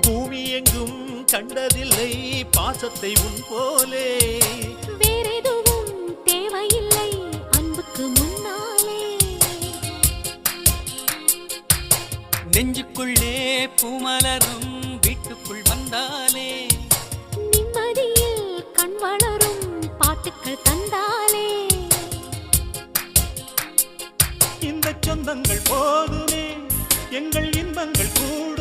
பூமி எங்கும் கண்டதில்லை பாசத்தை உன் போலே. வேறெதுவும் தேவையில்லை அன்புக்கு முன்னாலே. நெஞ்சுக்குள்ளே பூமலரும் வீட்டுக்குள் வந்தாலே. நிம்மதியில் கண் வளரும் பாட்டுக்கள் தந்தாலே. இந்த சொந்தங்கள் போதுமே எங்கள் இன்பங்கள் கூட.